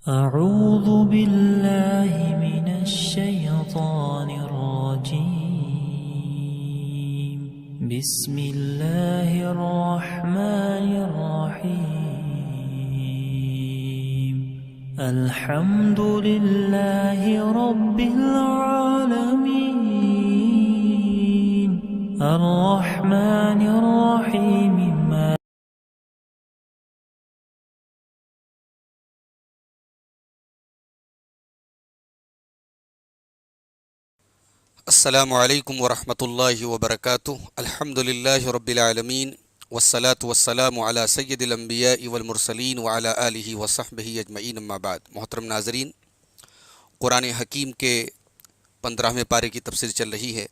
أعوذ بالله من الشيطان الرجيم بسم الله الرحمن الرحيم الحمد لله رب العالمين الرحمن الرحيم السلام علیکم ورحمۃ اللہ وبرکاتہ۔ الحمد للہ رب العالمین والصلاة والسلام علی سید الانبیاء والمرسلین وعلی آلہ وصحبہ اجمعین، اما بعد۔ محترم ناظرین، قرآن حکیم کے 15ویں پارے کی تفسیر چل رہی ہے۔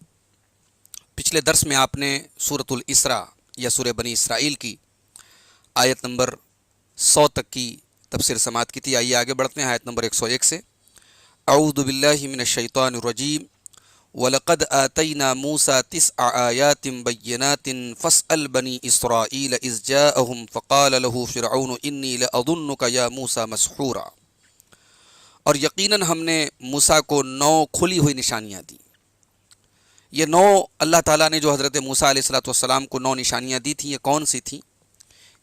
پچھلے درس میں آپ نے سورۃ الاسراء یا سورہ بنی اسرائیل کی آیت نمبر 100 تک کی تفسیر سماعت کی تھی۔ آئیے آگے بڑھتے ہیں آیت نمبر 101 سے۔ اعوذ باللہ من الشیطان الرجیم وَلَقَدْ آتَيْنَا مُوسَى 9 آيَاتٍ بَيِّنَاتٍ فَاسْأَلْ بَنِي إِسْرَائِيلَ إِذْ جَاءَهُمْ فَقَالَ لَهُ فِرْعَوْنُ إِنِّي لَأَظُنُّكَ يَا مُوسَى مَسْحُورًا۔ اور یقیناً ہم نے موسیٰ کو 9 کھلی ہوئی نشانیاں دیں۔ یہ 9 اللہ تعالیٰ نے جو حضرت موسیٰ علیہ السلام کو 9 نشانیاں دی تھیں، یہ کون سی تھیں؟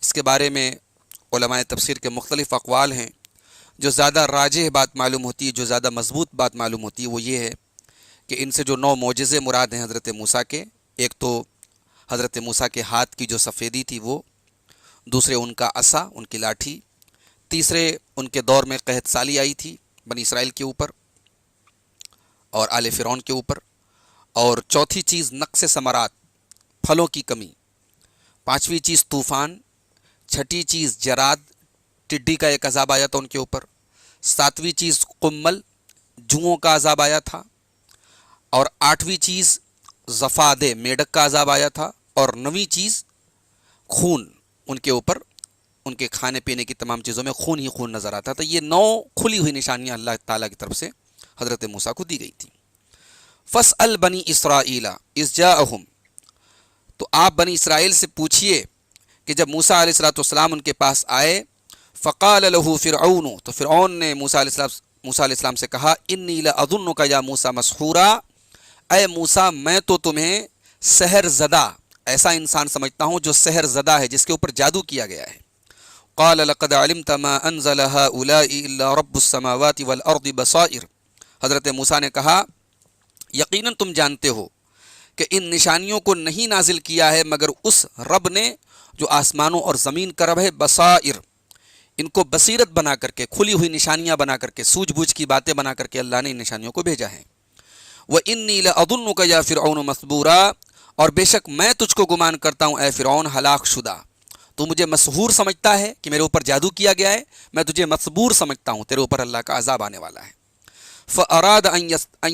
اس کے بارے میں علماء تفسیر کے مختلف اقوال ہیں۔ جو زیادہ راجح بات معلوم ہوتی ہے، جو زیادہ مضبوط بات معلوم ہوتی ہے، وہ یہ ہے کہ ان سے جو 9 معجزے مراد ہیں حضرت موسیٰ کے، ایک تو حضرت موسیٰ کے ہاتھ کی جو سفیدی تھی وہ، دوسرے ان کا عصا، ان کی لاٹھی، تیسرے ان کے دور میں قحط سالی آئی تھی بنی اسرائیل کے اوپر اور آل فرعون کے اوپر، اور چوتھی چیز نقص ثمرات، پھلوں کی کمی، پانچویں چیز طوفان، چھٹی چیز جراد، ٹڈی کا ایک عذاب آیا تھا ان کے اوپر، ساتویں چیز قمل، جوؤں کا عذاب آیا تھا، اور 8ویں چیز ضفادع، میڈک کا عذاب آیا تھا، اور 9ویں چیز خون، ان کے اوپر ان کے کھانے پینے کی تمام چیزوں میں خون ہی خون نظر آتا تھا۔ یہ 9 کھلی ہوئی نشانیاں اللہ تعالیٰ کی طرف سے حضرت موسیٰ کو دی گئی تھیں۔ فَاسْأَلْ بَنِي إِسْرَائِيلَ إِذْ جَاءَهُمْ، تو آپ بنی اسرائیل سے پوچھئے کہ جب موسیٰ علیہ السلام ان کے پاس آئے، فَقَالَ لَهُ فِرْعَوْنُ، تو فرعون نے موسیٰ علیہ السلام سے کہا، إِنِّي لَأَظُنُّكَ يَا مُوسَى مَسْحُورًا، اے موسیٰ میں تو تمہیں سحر زدہ، ایسا انسان سمجھتا ہوں جو سحر زدہ ہے، جس کے اوپر جادو کیا گیا ہے۔ قال لقد علمت ما انزل هؤلاء الا رب السماوات والارض بصائر، حضرت موسیٰ نے کہا یقیناً تم جانتے ہو کہ ان نشانیوں کو نہیں نازل کیا ہے مگر اس رب نے جو آسمانوں اور زمین کا رب ہے، بصائر، ان کو بصیرت بنا کر کے، کھلی ہوئی نشانیاں بنا کر کے، سوجھ بوجھ کی باتیں بنا کر کے اللہ نے ان نشانیوں کو بھیجا ہے۔ وَإِنِّي لَأَظُنُّكَ يَا فِرْعَوْنُ مَثْبُورًا، اور بے شک میں تجھ کو گمان کرتا ہوں اے فرعون ہلاک شدہ، تو مجھے مسحور سمجھتا ہے کہ میرے اوپر جادو کیا گیا ہے، میں تجھے مصبور سمجھتا ہوں، تیرے اوپر اللہ کا عذاب آنے والا ہے۔ فَأَرَادَ أَن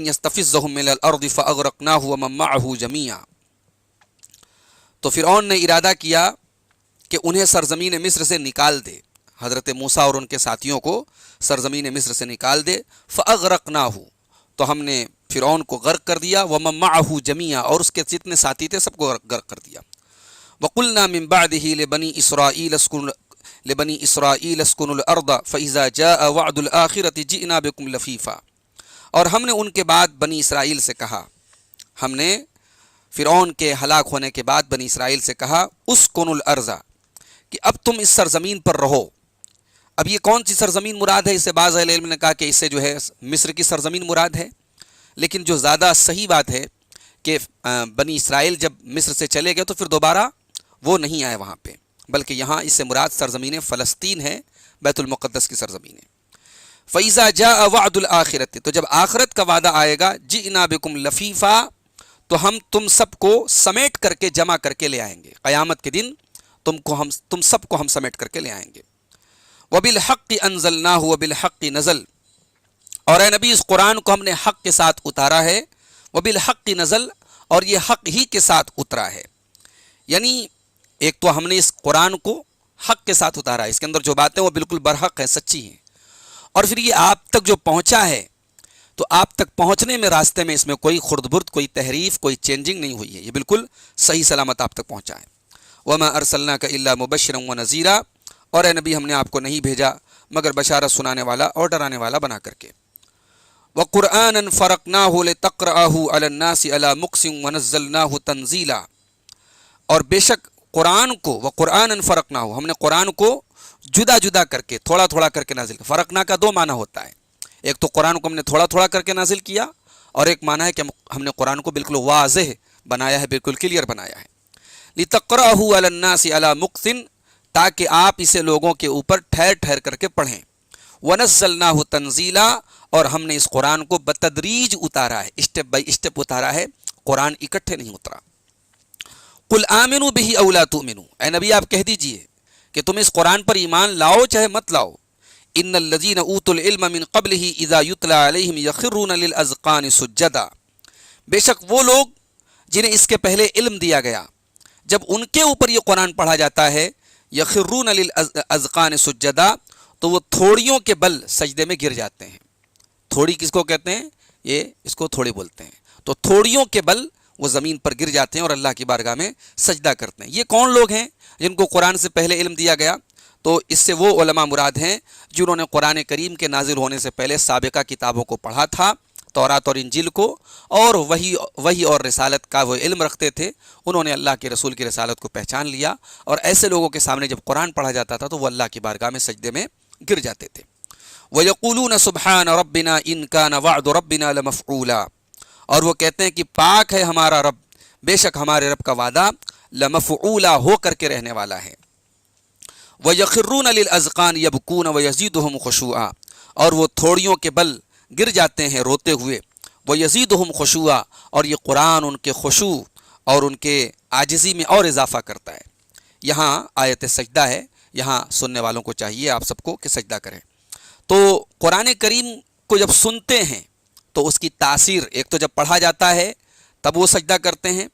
يَسْتَفِزَّهُم مِّنَ الْأَرْضِ فَأَغْرَقْنَاهُ وَمَن مَّعَهُ جَمِيعًا، تو فرعون نے ارادہ کیا کہ انہیں سرزمین مصر سے نکال دے، حضرت موسیٰ اور ان کے ساتھیوں کو سرزمین مصر سے نکال دے۔ فَأَغْرَقْنَاهُ، تو ہم نے فرعون کو غرق کر دیا، وَمَن مَّعَهُ جَمِيعًا، اور اس کے جتنے ساتھی تھے سب کو غرق کر دیا۔ وَقُلْنَا مِن بَعْدِهِ لِبَنِي إِسْرَائِيلَ اسْكُنُوا الْأَرْضَ فَإِذَا جَاءَ وَعْدُ الْآخِرَةِ جِئْنَا بِكُمْ لَفِيفًا، اور ہم نے ان کے بعد بنی اسرائیل سے کہا، ہم نے فرعون کے ہلاک ہونے کے بعد بنی اسرائیل سے کہا، اسْكُنُوا الْأَرْضَ، کہ اب تم اس سرزمین پر رہو۔ اب یہ کون سی سرزمین مراد ہے؟ اسے بعض اہل علم نے کہا کہ اس سے جو ہے مصر کی سرزمین مراد ہے، لیکن جو زیادہ صحیح بات ہے کہ بنی اسرائیل جب مصر سے چلے گئے تو پھر دوبارہ وہ نہیں آئے وہاں پہ، بلکہ یہاں اس سے مراد سرزمین فلسطین ہے، بیت المقدس کی سرزمین ہے۔ فَإِذَا جَاءَ وَعْدُ الْآخِرَةِ، تو جب آخرت کا وعدہ آئے گا، جِئْنَا بِكُمْ لَفِيفًا، تو ہم تم سب کو سمیٹ کر کے جمع کر کے لے آئیں گے، قیامت کے دن تم سب کو ہم سمیٹ کر کے لے آئیں گے۔ وَبِالْحَقِّ أَنزَلْنَاهُ وَبِالْحَقِّ نَزَلَ، اور اے نبی اس قرآن کو ہم نے حق کے ساتھ اتارا ہے، وَبِالْحَقِّ نَزَلَ، اور یہ حق ہی کے ساتھ اترا ہے۔ یعنی ایک تو ہم نے اس قرآن کو حق کے ساتھ اتارا ہے، اس کے اندر جو باتیں وہ بالکل برحق ہیں، سچی ہیں، اور پھر یہ آپ تک جو پہنچا ہے تو آپ تک پہنچنے میں راستے میں اس میں کوئی خرد برد، کوئی تحریف، کوئی چینجنگ نہیں ہوئی ہے، یہ بالکل صحیح سلامت آپ تک پہنچا ہے۔ وَمَا أَرْسَلْنَاكَ إِلَّا مُبَشِّرًا وَنَذِيرًا، اور اے نبی ہم نے آپ کو نہیں بھیجا مگر بشارت سنانے والا اور ڈرانے والا بنا کر کے۔ وَقُرْآنًا فَرَقْنَاهُ لِتَقْرَأَهُ عَلَى النَّاسِ عَلَى مُقْسٍ وَنَزَّلْنَاهُ تَنزِيلًا، اور بے شک قرآن کو وَقُرْآنًا فَرَقْنَاهُ، ہم نے قرآن کو جدا جدا کر کے تھوڑا تھوڑا کر کے نازل کیا۔ فرقنا کا دو معنی ہوتا ہے، ایک تو قرآن کو ہم نے تھوڑا تھوڑا کر کے نازل کیا، اور ایک معنی ہے کہ ہم نے قرآن کو بالکل واضح بنایا ہے، بالکل کلیئر بنایا ہے۔ لِتَقْرَأَهُ عَلَى النَّاسِ عَلَى مُقْسٍ، تاکہ آپ اسے لوگوں کے اوپر ٹھہر ٹھہر کر کے پڑھیں۔ وَنَزَّلْنَاهُ تَنزِيلًا، اور ہم نے اس قرآن کو بتدریج اتارا ہے، اسٹیپ بائی اسٹیپ اتارا ہے، قرآن اکٹھے نہیں اترا۔ قُلْ آمِنُوا بِهِ أَوْ لَا تُؤْمِنُوا، اے نبی آپ کہہ دیجئے کہ تم اس قرآن پر ایمان لاؤ چاہے مت لاؤ۔ إِنَّ الَّذِينَ أُوتُوا الْعِلْمَ مِنْ قَبْلِهِ إِذَا يُتْلَى عَلَيْهِمْ يَخِرُّونَ لِلْأَذْقَانِ سُجَّدًا، بے شک وہ لوگ جنہیں اس کے پہلے علم دیا گیا، جب ان کے اوپر یہ قرآن پڑھا جاتا ہے یخرون للاذقان سجدا، تو وہ تھوڑیوں کے بل سجدے میں گر جاتے ہیں۔ تھوڑی کس کو کہتے ہیں؟ یہ اس کو تھوڑی بولتے ہیں۔ تو تھوڑیوں کے بل وہ زمین پر گر جاتے ہیں اور اللہ کی بارگاہ میں سجدہ کرتے ہیں۔ یہ کون لوگ ہیں جن کو قرآن سے پہلے علم دیا گیا؟ تو اس سے وہ علماء مراد ہیں جنہوں نے قرآن کریم کے نازل ہونے سے پہلے سابقہ کتابوں کو پڑھا تھا، تورات اور انجیل کو، اور وحی اور رسالت کا وہ علم رکھتے تھے۔ انہوں نے اللہ کے رسول کی رسالت کو پہچان لیا، اور ایسے لوگوں کے سامنے جب قرآن پڑھا جاتا تھا تو وہ اللہ کی بارگاہ میں سجدے میں گر جاتے تھے۔ وَيَقُولُونَ سُبْحَانَ رَبِّنَا إِن كَانَ وَعْدُ رَبِّنَا لَمَفْعُولًا، اور وہ کہتے ہیں کہ پاک ہے ہمارا رب، بے شک ہمارے رب کا وعدہ لَمَفْعُولًا ہو کر کے رہنے والا ہے۔ وَيَخِرُّونَ لِلْأَذْقَانِ يَبْكُونَ وَيَزِيدُهُمْ خُشُوعًا، اور وہ تھوڑیوں کے بل گر جاتے ہیں روتے ہوئے۔ وَيَزِيدُهُمْ خُشُوعًا، اور یہ قرآن ان کے خشوع اور ان کے عاجزی میں اور اضافہ کرتا ہے۔ یہاں آیت سجدہ ہے، یہاں سننے والوں کو چاہیے آپ سب کو کہ سجدہ کریں۔ تو قرآن کریم کو جب سنتے ہیں تو اس کی تاثیر، ایک تو جب پڑھا جاتا ہے تب وہ سجدہ کرتے ہیں،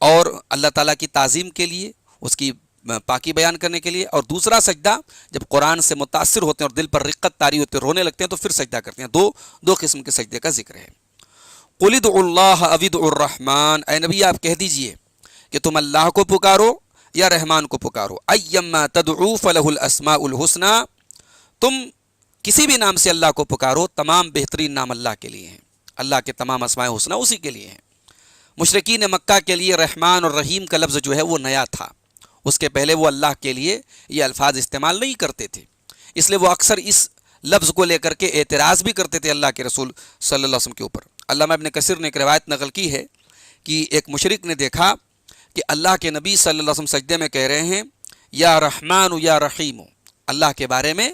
اور اللہ تعالیٰ کی تعظیم کے لیے، اس کی پاکی بیان کرنے کے لیے، اور دوسرا سجدہ جب قرآن سے متاثر ہوتے ہیں اور دل پر رقت طاری ہوتے ہیں، رونے لگتے ہیں، تو پھر سجدہ کرتے ہیں۔ دو قسم کے سجدے کا ذکر ہے۔ قُلِ ادْعُوا اللَّهَ أَوِ ادْعُوا الرَّحْمَٰنَ، اے نبی آپ کہہ دیجئے کہ تم اللہ کو پکارو یا رحمان کو پکارو۔ أَيَّمَّا تَدْعُوا فَلَهُ الْأَسْمَاءُ الْحُسْنَىٰ، تم کسی بھی نام سے اللہ کو پکارو، تمام بہترین نام اللہ کے لیے ہیں، اللہ کے تمام اسماء حسنہ اسی کے لیے ہیں۔ مشرکین مکہ کے لیے رحمان اور رحیم کا لفظ جو ہے وہ نیا تھا، اس کے پہلے وہ اللہ کے لیے یہ الفاظ استعمال نہیں کرتے تھے، اس لیے وہ اکثر اس لفظ کو لے کر کے اعتراض بھی کرتے تھے اللہ کے رسول صلی اللہ علیہ وسلم کے اوپر۔ علامہ ابن کثیر نے ایک روایت نقل کی ہے کہ ایک مشرک نے دیکھا کہ اللہ کے نبی صلی اللہ علیہ وسلم سجدے میں کہہ رہے ہیں یا رحمان یا رحیم، اللہ کے بارے میں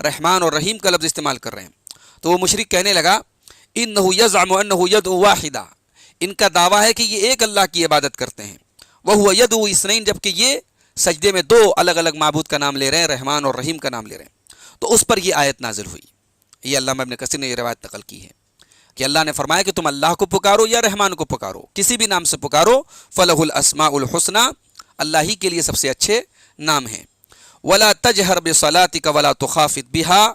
رحمان اور رحیم کا لفظ استعمال کر رہے ہیں۔ تو وہ مشرک کہنے لگا انہ یزعم انہ یدعو واحدہ، ان کا دعویٰ ہے کہ یہ ایک اللہ کی عبادت کرتے ہیں، وہو یدعو اثنین، جبکہ یہ سجدے میں دو الگ الگ معبود کا نام لے رہے ہیں، رحمان اور رحیم کا نام لے رہے ہیں۔ تو اس پر یہ آیت نازل ہوئی۔ یہ علامہ ابن کثیر نے یہ روایت نقل کی ہے کہ اللہ نے فرمایا کہ تم اللہ کو پکارو یا رحمان کو پکارو، کسی بھی نام سے پکارو، فلہ الاسماء الحسنی، اللہ ہی کے لیے سب سے اچھے نام ہیں۔ ولا تجہر بصلاتک ولا تخافت بها،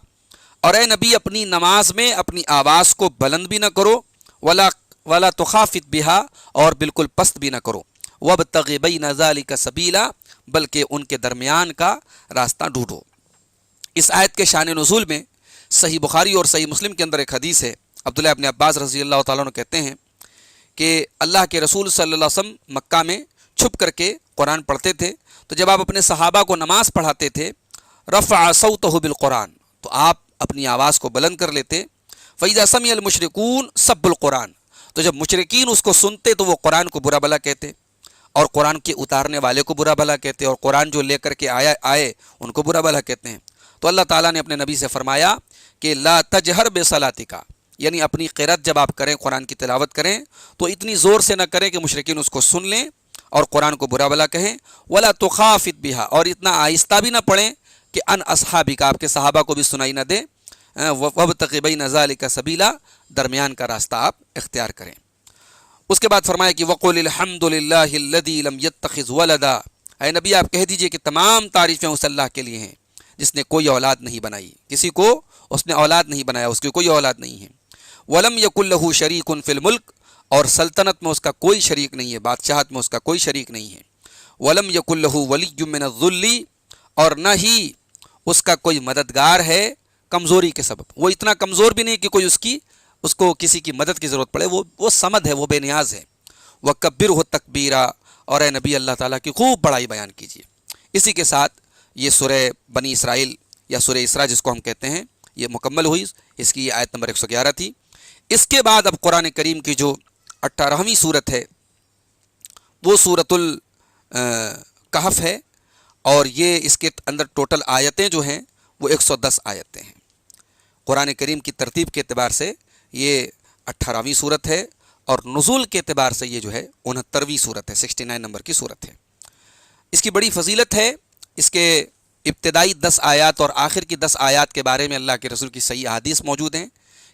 اور اے نبی اپنی نماز میں اپنی آواز کو بلند بھی نہ کرو، ولا تخافت بها، اور بالکل پست بھی نہ کرو، وابتغ بین ذلک سبیلا، بلکہ ان کے درمیان کا راستہ ڈھونڈو۔ اس آیت کے شان نزول میں صحیح بخاری اور صحیح مسلم کے اندر ایک حدیث ہے، عبداللہ ابن عباس رضی اللہ تعالیٰ عنہ کہتے ہیں کہ اللہ کے رسول صلی اللہ علیہ وسلم مکہ میں چھپ کر کے قرآن پڑھتے تھے، تو جب آپ اپنے صحابہ کو نماز پڑھاتے تھے رفع صوتہ بالقرآن، تو آپ اپنی آواز کو بلند کر لیتے، فإذا سمع المشرکون سب القرآن، تو جب مشرکین اس کو سنتے تو وہ قرآن کو برا بھلا کہتے، اور قرآن کے اتارنے والے کو برا بھلا کہتے، اور قرآن جو لے کر کے آئے ان کو برا بھلا کہتے ہیں۔ تو اللہ تعالیٰ نے اپنے نبی سے فرمایا کہ لا تجہر بصلاتک، یعنی اپنی قرأت جب آپ کریں، قرآن کی تلاوت کریں، تو اتنی زور سے نہ کریں کہ مشرکین اس کو سن لیں اور قرآن کو برا بھلا کہیں، ولا تخافت بها، اور اتنا آہستہ بھی نہ پڑھیں کہ ان اصحابک، آپ کے صحابہ کو بھی سنائی نہ دے، وابتغ بین ذلک سبیلا، درمیان کا راستہ آپ اختیار کریں۔ اس کے بعد فرمایا کہ وقل الحمد للہ الذی لم یتخذ ولدا، اے نبی آپ کہہ دیجئے کہ تمام تعریفیں اس اللہ کے لیے ہیں جس نے کوئی اولاد نہیں بنائی، کسی کو اس نے اولاد نہیں بنایا، اس کی کوئی اولاد نہیں ہے۔ ولم یکن لہ شریک فی الملک، اور سلطنت میں اس کا کوئی شریک نہیں ہے، بادشاہت میں اس کا کوئی شریک نہیں ہے۔ ولم یکن لہ ولی من الذل، اور نہ ہی اس کا کوئی مددگار ہے کمزوری کے سبب، وہ اتنا کمزور بھی نہیں کہ کوئی اس کو کسی کی مدد کی ضرورت پڑے، وہ صمد ہے، وہ بے نیاز ہے۔ وَكَبِّرْهُ تَكْبِيرًا، اور اے نبی اللہ تعالیٰ کی خوب بڑائی بیان کیجیے۔ اسی کے ساتھ یہ سورہ بنی اسرائیل یا سورہ اسراء جس کو ہم کہتے ہیں یہ مکمل ہوئی، اس کی یہ آیت نمبر 111 تھی۔ اس کے بعد اب قرآن کریم کی جو 18ویں صورت ہے وہ سورۃ الکہف ہے، اور یہ اس کے اندر ٹوٹل آیتیں جو ہیں وہ 110 آیتیں ہیں۔ قرآن کریم کی ترتیب کے اعتبار سے یہ 18ویں صورت ہے، اور نزول کے اعتبار سے یہ جو ہے 69ویں صورت ہے، 69 نمبر کی صورت ہے۔ اس کی بڑی فضیلت ہے، اس کے ابتدائی 10 آیات اور آخر کی 10 آیات کے بارے میں اللہ کے رسول کی صحیح احادیث موجود ہیں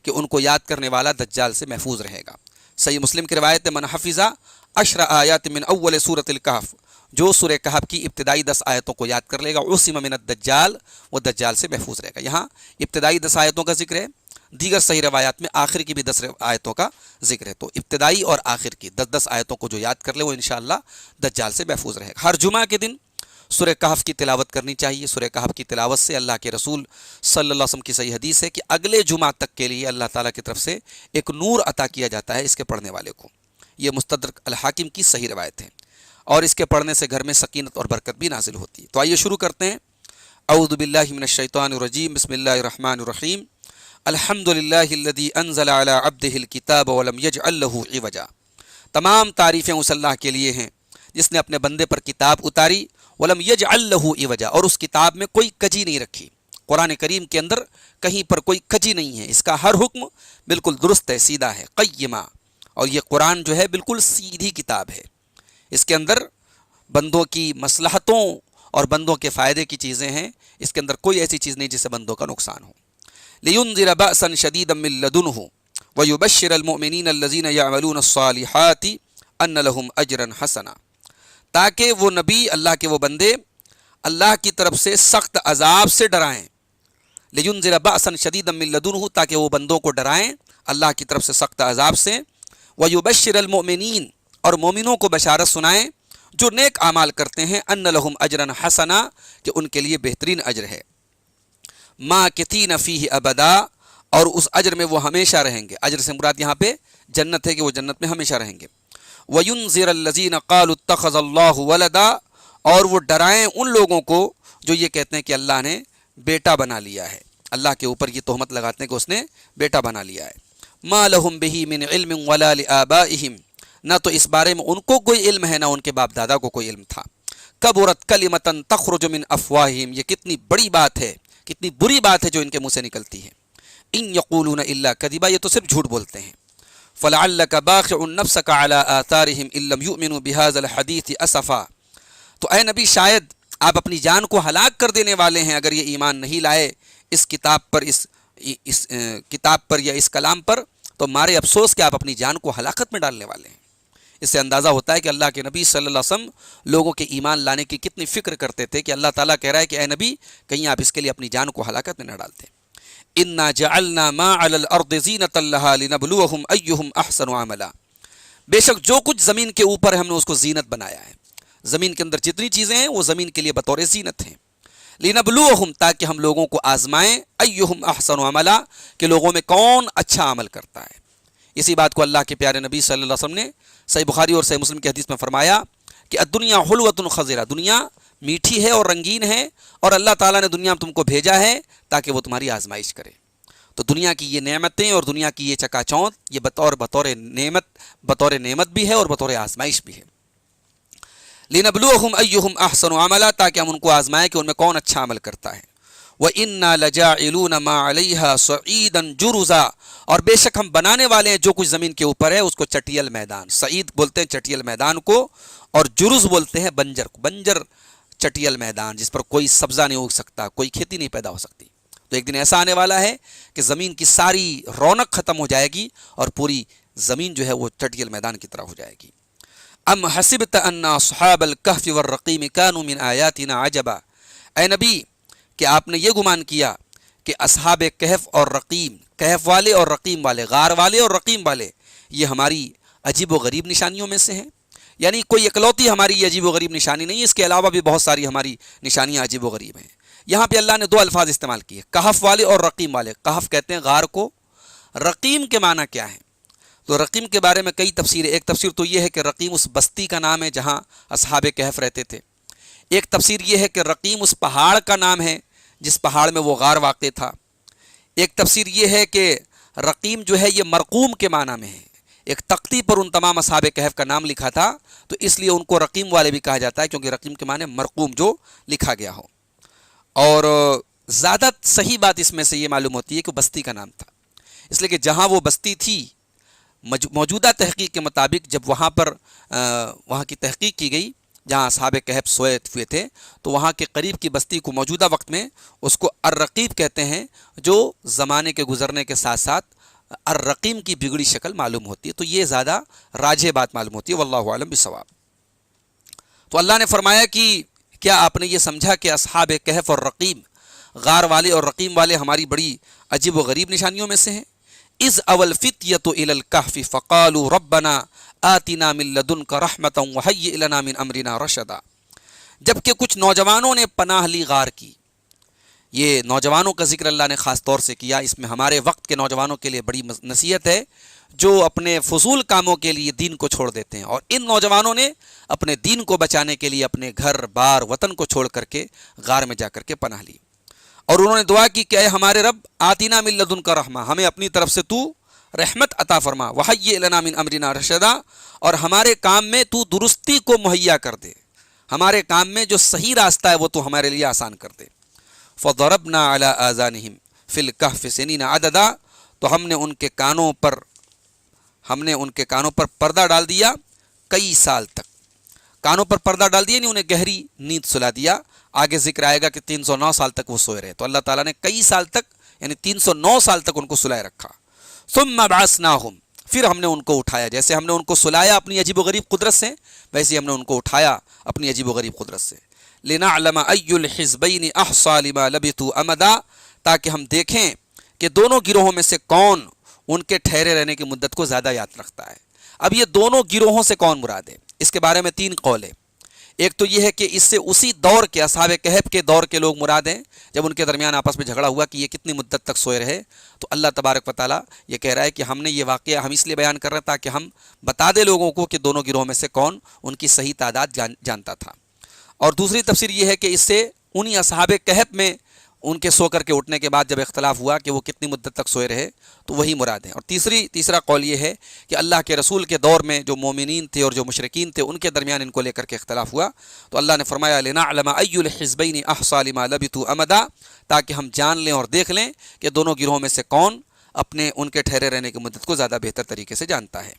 کہ ان کو یاد کرنے والا دجال سے محفوظ رہے گا۔ صحیح مسلم کی روایت من حفظ 10 آیات من اول سورۃ الکہف، جو سورہ کہف کی ابتدائی 10 آیتوں کو یاد کر لے گا عصم من الدجال، وہ دجال سے محفوظ رہے گا۔ یہاں ابتدائی 10 آیتوں کا ذکر ہے، دیگر صحیح روایات میں آخر کی بھی 10 آیتوں کا ذکر ہے، تو ابتدائی اور آخر کی 10 آیتوں کو جو یاد کر لے وہ انشاءاللہ دجال سے محفوظ رہے گا۔ ہر جمعہ کے دن سورہ کہف کی تلاوت کرنی چاہیے۔ سورہ کہف کی تلاوت سے اللہ کے رسول صلی اللہ علیہ وسلم کی صحیح حدیث ہے کہ اگلے جمعہ تک کے لیے اللہ تعالیٰ کی طرف سے ایک نور عطا کیا جاتا ہے اس کے پڑھنے والے کو۔ یہ مستدرک الحاکم کی صحیح روایت ہے، اور اس کے پڑھنے سے گھر میں سکینت اور برکت بھی نازل ہوتی ہے۔ تو آئیے شروع کرتے ہیں۔ اعوذ باللہ من الشیطان الرجیم، بسم اللہ الرحمن الرحیم۔ الحمد للہ الذی انزل علی عبدہ الکتاب ولم یجعل لہ عوجا۔ تمام تعریفیں اس اللہ کے لیے ہیں جس نے اپنے بندے پر کتاب اتاری، ولم یجعل لہ عوجا، اور اس کتاب میں کوئی کجی نہیں رکھی۔ قرآن کریم کے اندر کہیں پر کوئی کجی نہیں ہے، اس کا ہر حکم بالکل درست ہے، سیدھا ہے، قیمہ۔ اور یہ قرآن جو ہے بالکل سیدھی کتاب ہے، اس کے اندر بندوں کی مصلحتوں اور بندوں کے فائدے کی چیزیں ہیں، اس کے اندر کوئی ایسی چیز نہیں جس سے بندوں کا نقصان ہو۔ لِيُنذِرَ بَأْسًا شَدِيدًا مِّن لَّدُنْهُ وَيُبَشِّرَ الْمُؤْمِنِينَ الَّذِينَ يَعْمَلُونَ الصَّالِحَاتِ أَنَّ لَهُمْ أَجْرًا حَسَنًا، تاکہ وہ نبی اللہ کے وہ بندے اللہ کی طرف سے سخت عذاب سے ڈرائیں۔ لِيُنذِرَ بَأْسًا شَدِيدًا مِّن لَّدُنْهُ، تاکہ وہ بندوں کو ڈرائیں اللہ کی طرف سے سخت عذاب سے۔ وَيُبَشِّرَ الْمُؤْمِنِينَ، اور مومنوں کو بشارت سنائیں جو نیک اعمال کرتے ہیں، أَنَّ لَهُمْ أَجْرًا حَسَنًا، کہ ان کے لیے بہترین اجر ہے۔ ماکثین فیہ ابدا، اور اس اجر میں وہ ہمیشہ رہیں گے۔ اجر سے مراد یہاں پہ جنت ہے کہ وہ جنت میں ہمیشہ رہیں گے۔ وَيُنذِرَ الَّذِينَ قَالُوا اتَّخَذَ اللَّهُ وَلَدًا، اور وہ ڈرائیں ان لوگوں کو جو یہ کہتے ہیں کہ اللہ نے بیٹا بنا لیا ہے، اللہ کے اوپر یہ تہمت لگاتے ہیں کہ اس نے بیٹا بنا لیا ہے۔ مَا لَهُم بِهِ مِنْ عِلْمٍ وَلَا لِآبَائِهِمْ، نہ تو اس بارے میں ان کو کوئی علم ہے نہ ان کے باپ دادا کو کوئی علم تھا۔ کبرت کلمۃ تخرج من افواہہم، یہ کتنی بڑی بات ہے، کتنی بری بات ہے جو ان کے منہ سے نکلتی ہے۔ ان یقولون الا کذبا، یہ تو صرف جھوٹ بولتے ہیں۔ فلعلک باخع نفسک علی آثارہم ان لم یؤمنوا بہذا الحدیث اسفا، تو اے نبی شاید آپ اپنی جان کو ہلاک کر دینے والے ہیں اگر یہ ایمان نہیں لائے اس کتاب پر، اس کتاب پر یا اس کلام پر، تو مارے افسوس کہ آپ اپنی جان کو ہلاکت میں ڈالنے والے ہیں۔ اس سے اندازہ ہوتا ہے کہ اللہ کے نبی صلی اللہ علیہ وسلم لوگوں کے ایمان لانے کی کتنی فکر کرتے تھے کہ اللہ تعالیٰ کہہ رہا ہے کہ اے نبی کہیں آپ اس کے لیے اپنی جان کو ہلاکت میں نہ ڈالتے۔ انا جعلنا ما علی الارض زینۃ لہا لنبلوہم ایہم احسن عملا، بے شک جو کچھ زمین کے اوپر ہے ہم نے اس کو زینت بنایا ہے۔ زمین کے اندر جتنی چیزیں ہیں وہ زمین کے لیے بطور زینت ہیں۔ لنبلوہم، تاکہ ہم لوگوں کو آزمائیں، ایہم احسن عملا، کہ لوگوں میں کون اچھا عمل کرتا ہے۔ اسی بات کو اللہ کے پیارے نبی صلی اللہ علیہ وسلم نے صحیح بخاری اور صحیح مسلم کی حدیث میں فرمایا کہ الدنیا حلوۃ خضرہ، دنیا میٹھی ہے اور رنگین ہے، اور اللہ تعالیٰ نے دنیا میں تم کو بھیجا ہے تاکہ وہ تمہاری آزمائش کرے۔ تو دنیا کی یہ نعمتیں اور دنیا کی یہ چکا چوند، یہ بطور نعمت بھی ہے اور بطور آزمائش بھی ہے۔ لنبلوہم ایہم احسن عملا، تاکہ ہم ان کو آزمائیں کہ ان میں کون اچھا عمل کرتا ہے۔ وَإِنَّا لَجَاعِلُونَ مَا عَلَيْهَا صَعِيدًا جُرُزًا، اور بے شک ہم بنانے والے ہیں جو کچھ زمین کے اوپر ہے اس کو چٹیل میدان۔ سعید بولتے ہیں چٹیل میدان کو، اور جرز بولتے ہیں بنجر کو۔ بنجر چٹیل میدان جس پر کوئی سبزہ نہیں اگ سکتا، کوئی کھیتی نہیں پیدا ہو سکتی۔ تو ایک دن ایسا آنے والا ہے کہ زمین کی ساری رونق ختم ہو جائے گی اور پوری زمین جو ہے وہ چٹیل میدان کی طرح ہو جائے گی۔ ام حسبت ان اصحاب الکہف والرقیم کانوا من آیاتنا عجبا، اے نبی کہ آپ نے یہ گمان کیا کہ اصحاب کہف اور رقیم، کہف والے اور رقیم والے، غار والے اور رقیم والے، یہ ہماری عجیب و غریب نشانیوں میں سے ہیں۔ یعنی کوئی اکلوتی ہماری یہ عجیب و غریب نشانی نہیں، اس کے علاوہ بھی بہت ساری ہماری نشانیاں عجیب و غریب ہیں۔ یہاں پہ اللہ نے دو الفاظ استعمال کیے، کہف والے اور رقیم والے۔ کہف کہتے ہیں غار کو، رقیم کے معنی کیا ہے؟ تو رقیم کے بارے میں کئی تفسیریں، ایک تفسیر تو یہ ہے کہ رقیم اس بستی کا نام ہے جہاں اصحاب کہف رہتے تھے، ایک تفسیر یہ ہے کہ رقیم اس پہاڑ کا نام ہے جس پہاڑ میں وہ غار واقع تھا، ایک تفسیر یہ ہے کہ رقیم جو ہے یہ مرقوم کے معنی میں ہے، ایک تختی پر ان تمام اصحاب کہف کا نام لکھا تھا تو اس لیے ان کو رقیم والے بھی کہا جاتا ہے، کیونکہ رقیم کے معنی مرقوم جو لکھا گیا ہو۔ اور زیادہ صحیح بات اس میں سے یہ معلوم ہوتی ہے کہ بستی کا نام تھا، اس لیے کہ جہاں وہ بستی تھی موجودہ تحقیق کے مطابق جب وہاں کی تحقیق کی گئی جہاں اصحاب کہف سوئے ہوئے تھے تو وہاں کے قریب کی بستی کو موجودہ وقت میں اس کو الرقیب کہتے ہیں، جو زمانے کے گزرنے کے ساتھ ساتھ الرقیم کی بگڑی شکل معلوم ہوتی ہے، تو یہ زیادہ راجح بات معلوم ہوتی ہے، واللہ اعلم بالصواب۔ تو اللہ نے فرمایا کہ کیا آپ نے یہ سمجھا کہ اصحاب کہف اور رقیم، غار والے اور رقیم والے ہماری بڑی عجیب و غریب نشانیوں میں سے ہیں؟ اذ اول فتیۃ الی الکہف فقالوا ربنا آتنا من لدنک رحمۃ وہیئ لنا من امرنا رشدا، جبکہ کچھ نوجوانوں نے پناہ لی غار کی۔ یہ نوجوانوں کا ذکر اللہ نے خاص طور سے کیا، اس میں ہمارے وقت کے نوجوانوں کے لیے بڑی نصیحت ہے جو اپنے فضول کاموں کے لیے دین کو چھوڑ دیتے ہیں، اور ان نوجوانوں نے اپنے دین کو بچانے کے لیے اپنے گھر بار وطن کو چھوڑ کر کے غار میں جا کر کے پناہ لی، اور انہوں نے دعا کی کہ اے ہمارے رب آتینا من لدنک رحمہ، ہمیں اپنی طرف سے تو رحمت عطا فرما، وہیئ لنا من امرنا رشدا، اور ہمارے کام میں تو درستی کو مہیا کر دے، ہمارے کام میں جو صحیح راستہ ہے وہ تو ہمارے لیے آسان کر دے۔ فضربنا علی آذانہم فی الکہف سنین عددا، تو ہم نے ان کے کانوں پر پردہ ڈال دیا کئی سال تک، کانوں پر پردہ ڈال دیا نہیں، انہیں گہری نیند سلا دیا۔ آگے ذکر آئے گا کہ 309 سال تک وہ سوئے رہے، تو اللہ تعالیٰ نے کئی سال تک یعنی 309 سال تک ان کو سلائے رکھا۔ ثم بعثناہم، پھر ہم نے ان کو اٹھایا، جیسے ہم نے ان کو سلایا اپنی عجیب و غریب قدرت سے، ویسے ہی ہم نے ان کو اٹھایا اپنی عجیب و غریب قدرت سے۔ لنعلم ای الحزبین احصی لما لبثوا امدا، تاکہ ہم دیکھیں کہ دونوں گروہوں میں سے کون ان کے ٹھہرے رہنے کی مدت کو زیادہ یاد رکھتا ہے۔ اب یہ دونوں گروہوں سے کون مراد ہے، اس کے بارے میں 3 قول ہیں۔ ایک تو یہ ہے کہ اس سے اسی دور کے اصحاب کہف کے دور کے لوگ مراد ہیں، جب ان کے درمیان آپس میں جھگڑا ہوا کہ یہ کتنی مدت تک سوئے رہے، تو اللہ تبارک و تعالیٰ یہ کہہ رہا ہے کہ ہم نے یہ واقعہ ہم اس لیے بیان کر رہے ہیں تاکہ ہم بتا دیں لوگوں کو کہ دونوں گروہوں میں سے کون ان کی صحیح تعداد جانتا تھا۔ اور دوسری تفسیر یہ ہے کہ اس سے انہی اصحاب کہف میں ان کے سو کر کے اٹھنے کے بعد جب اختلاف ہوا کہ وہ کتنی مدت تک سوئے رہے تو وہی مراد ہے۔ اور تیسرا قول یہ ہے کہ اللہ کے رسول کے دور میں جو مومنین تھے اور جو مشرکین تھے ان کے درمیان ان کو لے کر کے اختلاف ہوا، تو اللہ نے فرمایا لنعلم ای الحزبین احصی لما لبثوا امدا، تاکہ ہم جان لیں اور دیکھ لیں کہ دونوں گروہوں میں سے کون ان کے ٹھہرے رہنے کی مدت کو زیادہ بہتر طریقے سے جانتا ہے۔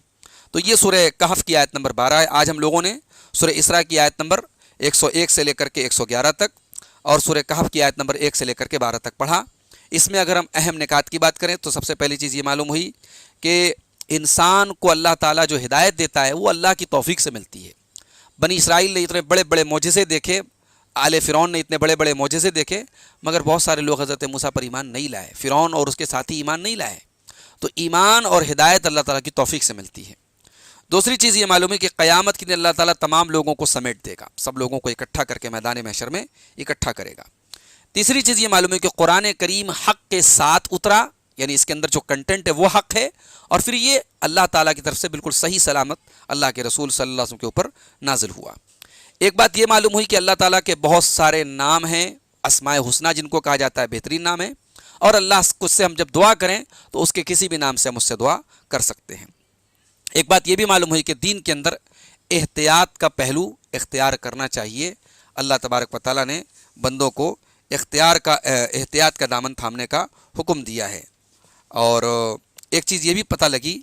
تو یہ سورہ کہف کی آیت نمبر 12 ہے۔ آج ہم لوگوں نے سورہ اسراء کی آیت نمبر 101 سے لے کر کے 111 تک اور سورہ کہف کی آیت نمبر 1 سے لے کر کے 12 تک پڑھا۔ اس میں اگر ہم اہم نکات کی بات کریں تو سب سے پہلی چیز یہ معلوم ہوئی کہ انسان کو اللہ تعالیٰ جو ہدایت دیتا ہے وہ اللہ کی توفیق سے ملتی ہے۔ بنی اسرائیل نے اتنے بڑے بڑے معجزے دیکھے، آل فرعون نے اتنے بڑے بڑے معجزے دیکھے، مگر بہت سارے لوگ حضرت موسیٰ پر ایمان نہیں لائے، فرعون اور اس کے ساتھی ایمان نہیں لائے۔ تو ایمان اور ہدایت اللہ تعالیٰ کی توفیق سے ملتی ہے۔ دوسری چیز یہ معلوم ہے کہ قیامت کے دن اللہ تعالیٰ تمام لوگوں کو سمیٹ دے گا، سب لوگوں کو اکٹھا کر کے میدان محشر میں اکٹھا کرے گا۔ تیسری چیز یہ معلوم ہے کہ قرآن کریم حق کے ساتھ اترا، یعنی اس کے اندر جو کنٹینٹ ہے وہ حق ہے، اور پھر یہ اللہ تعالیٰ کی طرف سے بالکل صحیح سلامت اللہ کے رسول صلی اللہ علیہ وسلم کے اوپر نازل ہوا۔ ایک بات یہ معلوم ہوئی کہ اللہ تعالیٰ کے بہت سارے نام ہیں، اسماء حسنہ جن کو کہا جاتا ہے بہترین نام ہے، اور اللہ سے ہم جب دعا کریں تو اس کے کسی بھی نام سے ہم اس سے دعا کر سکتے ہیں۔ ایک بات یہ بھی معلوم ہوئی کہ دین کے اندر احتیاط کا پہلو اختیار کرنا چاہیے۔ اللہ تبارک و تعالیٰ نے بندوں کو احتیاط کا دامن تھامنے کا حکم دیا ہے۔ اور ایک چیز یہ بھی پتہ لگی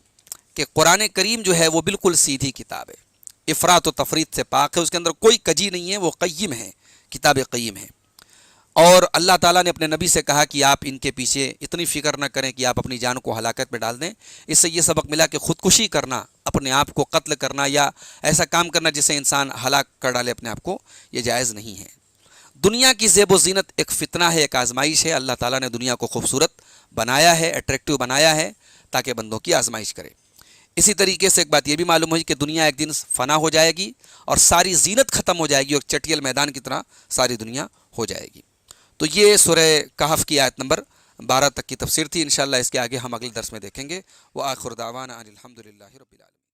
کہ قرآن کریم جو ہے وہ بالکل سیدھی کتاب ہے، افراط و تفریط سے پاک ہے، اس کے اندر کوئی کجی نہیں ہے، وہ قیم ہے، کتاب قیم ہے۔ اور اللہ تعالیٰ نے اپنے نبی سے کہا کہ آپ ان کے پیچھے اتنی فکر نہ کریں کہ آپ اپنی جان کو ہلاکت میں ڈال دیں۔ اس سے یہ سبق ملا کہ خودکشی کرنا، اپنے آپ کو قتل کرنا یا ایسا کام کرنا جس سے انسان ہلاک کر ڈالے اپنے آپ کو، یہ جائز نہیں ہے۔ دنیا کی زیب و زینت ایک فتنہ ہے، ایک آزمائش ہے۔ اللہ تعالیٰ نے دنیا کو خوبصورت بنایا ہے، اٹریکٹیو بنایا ہے تاکہ بندوں کی آزمائش کرے۔ اسی طریقے سے ایک بات یہ بھی معلوم ہوئی کہ دنیا ایک دن فنا ہو جائے گی اور ساری زینت ختم ہو جائے گی، اور چٹیل میدان کی طرح ساری دنیا ہو جائے گی۔ تو یہ سورہ کہف کی آیت نمبر 12 تک کی تفسیر تھی. انشاءاللہ اس کے آگے ہم اگلے درس میں دیکھیں گے. وآخر دعوانا ان الحمد للہ رب العالمین.